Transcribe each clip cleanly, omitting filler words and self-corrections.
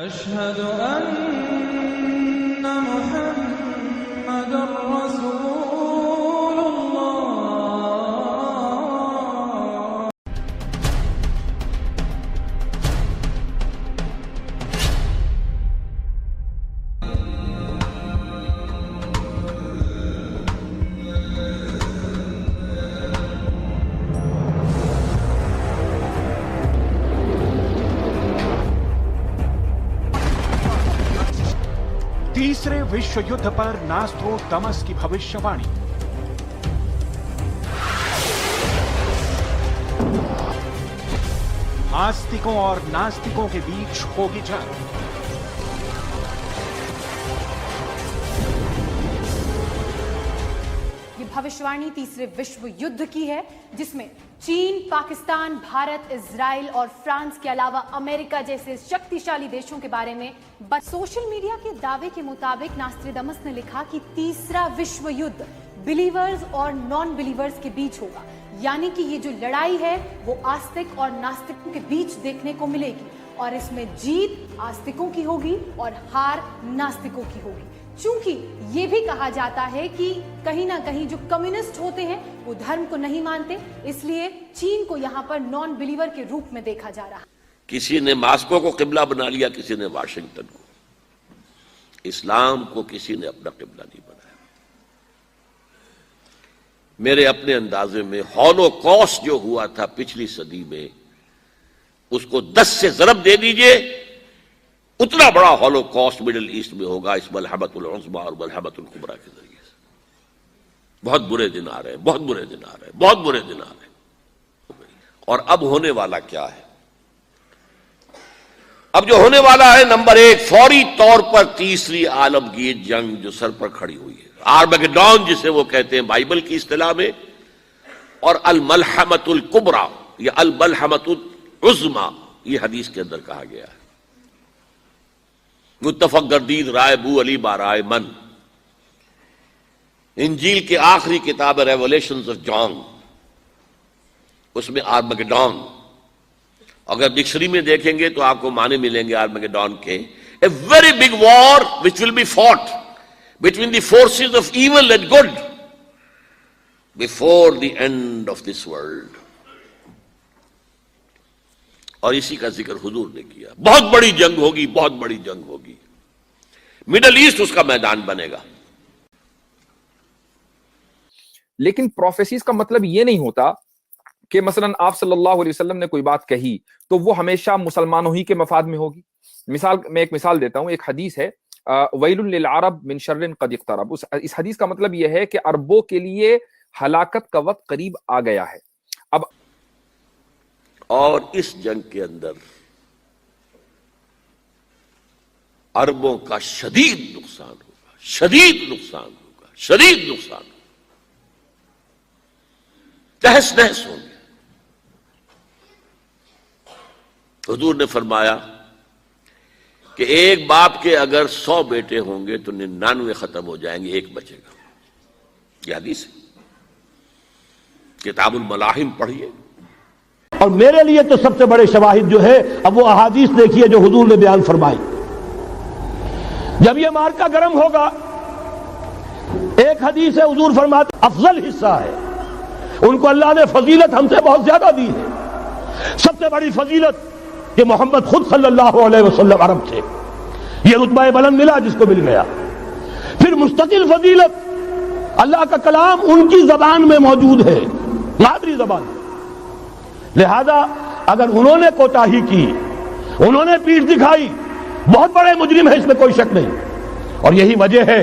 أشهد أن محمد رسول الله. तीसरे विश्व युद्ध पर नास्ट्रोडमस की भविष्यवाणी। आस्तिकों और नास्तिकों के बीच होगी जंग। ये भविष्यवाणी तीसरे विश्व युद्ध की है, जिसमें चीन, पाकिस्तान, भारत, इजराइल और फ्रांस के अलावा अमेरिका जैसे शक्तिशाली देशों के बारे में सोशल मीडिया के दावे के मुताबिक नास्ट्रोडमस ने लिखा कि तीसरा विश्व युद्ध बिलीवर्स और नॉन बिलीवर्स के बीच होगा, यानी कि ये जो लड़ाई है वो आस्तिक और नास्तिकों के बीच देखने को मिलेगी और इसमें जीत आस्तिकों की होगी और हार नास्तिकों की होगी। चूंकि ये भी कहा जाता है कि कहीं ना कहीं जो कम्युनिस्ट होते हैं वो धर्म को नहीं मानते, इसलिए चीन को यहाँ पर नॉन बिलीवर के रूप में देखा जा रहा है। किसी ने मॉस्को को किबला बना लिया, किसी ने वाशिंगटन को। इस्लाम को किसी ने अपना किबला नहीं बनाया। मेरे अपने अंदाजे में हॉलोकॉस्ट जो हुआ था पिछली सदी में, उसको 10 से ज़रब दे दीजिए, उतना बड़ा हॉलोकॉस्ट मिडिल ईस्ट में होगा इस मलहमतुल उज़्मा और मलहमतुल कुबरा के जरिए से। बहुत बुरे दिन आ रहे हैं, बहुत बुरे दिन आ रहे हैं, बहुत बुरे दिन आ रहे हैं। और अब होने वाला क्या है? अब जो होने वाला है, नंबर 1, फौरी तौर पर तीसरी आलमगीर जंग जो सर पर खड़ी हुई है, आर्मगेडॉन जिसे वो कहते हैं बाइबल की इस्तिलाह में, और अल मलहमतुल कुबरा या अल मलहमतुल उज़्मा, ये हदीस के अंदर कहा गया है। मुत्तफक गर्दीद राय बू अली बाराय मन, इंजील के आखिरी किताब रेवलेशंस ऑफ जॉन, उसमें आर्मगेडॉन, अगर डिक्शनरी में देखेंगे तो आपको माने मिलेंगे आर्मगेडॉन के, a very big war which will be fought between the forces of evil and good before the end of this world. और इसी का जिक्र हुजूर ने किया। बहुत बड़ी जंग होगी, बहुत बड़ी जंग होगी, मिडल ईस्ट उसका मैदान बनेगा। लेकिन प्रोफेसीज का मतलब ये नहीं होता कि मसलन आप सल्लल्लाहु अलैहि वसल्लम ने कोई बात कही तो वो हमेशा मुसलमानों ही के मफाद में होगी। मैं एक मिसाल देता हूं। एक हदीस है, वैलुन लिल अरब मिन शर्रिन क़द इक़्तरब। इस हदीस का मतलब यह है कि अरबों के लिए हलाकत का वक्त करीब आ गया है। अब और इस जंग के अंदर अरबों का शदीद नुकसान होगा, शदीद नुकसान होगा, शदीद नुकसान होगा, तहस नहस होंगे। हुजूर ने फरमाया कि एक बाप के अगर 100 बेटे होंगे तो 99 खत्म हो जाएंगे, एक बचेगा। यह हदीस है, किताबुल मलाहिम पढ़िए। और मेरे लिए तो सबसे बड़े शवाहिद जो है, अब वो अहादीस देखिए जो हुजूर ने बयान फरमाई। जब ये मार्का गर्म होगा, एक हदीस है हुजूर फरमाते अफजल हिस्सा है, उनको अल्लाह ने फजीलत हमसे बहुत ज्यादा दी है। सबसे बड़ी फजीलत कि मोहम्मद खुद सल्लल्लाहु अलैहि वसल्लम अरब थे, ये रुतबा बुलंद मिला जिसको मिल गया। फिर मुस्तकिल फजीलत, अल्लाह का कलाम उनकी जबान में मौजूद है, मादरी जबान। लिहाजा अगर उन्होंने कोताही की, उन्होंने पीठ दिखाई, बहुत बड़े मुजरिम है, इसमें कोई शक नहीं। और यही वजह है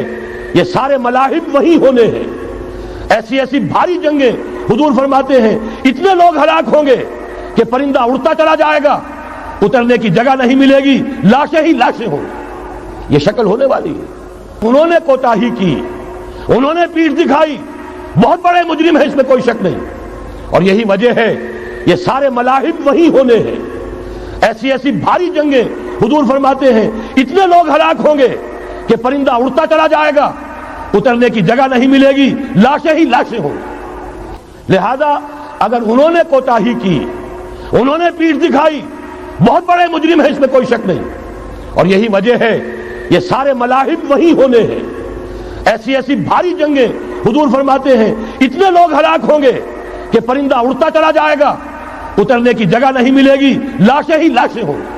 ये सारे मलाहिब वही होने हैं। ऐसी ऐसी भारी जंगें, हुजूर फरमाते हैं इतने लोग हलाक होंगे कि परिंदा उड़ता चला जाएगा, उतरने की जगह नहीं मिलेगी, लाशें ही लाशें होंगी। ये शक्ल होने वाली है। उन्होंने कोताही की, उन्होंने पीठ दिखाई, बहुत बड़े मुजरिम है, इसमें कोई शक नहीं। और यही वजह है ये सारे मलाहिब वही होने हैं। ऐसी ऐसी भारी जंगें, हुजूर फरमाते हैं इतने लोग हलाक होंगे कि परिंदा उड़ता चला जाएगा, उतरने की जगह नहीं मिलेगी, लाशें ही लाशें होंगी। लिहाजा अगर उन्होंने कोताही की, उन्होंने पीठ दिखाई, बहुत बड़े मुजरिम है, इसमें कोई शक नहीं। اور یہی وجہ ہے یہ سارے ملاحم وہی ہونے ہیں. ایسی ایسی بھاری جنگیں حضور فرماتے ہیں اتنے لوگ ہلاک ہوں گے کہ پرندہ اڑتا چلا جائے گا, اترنے کی جگہ نہیں ملے گی, لاشیں ہی لاشیں ہوں گی.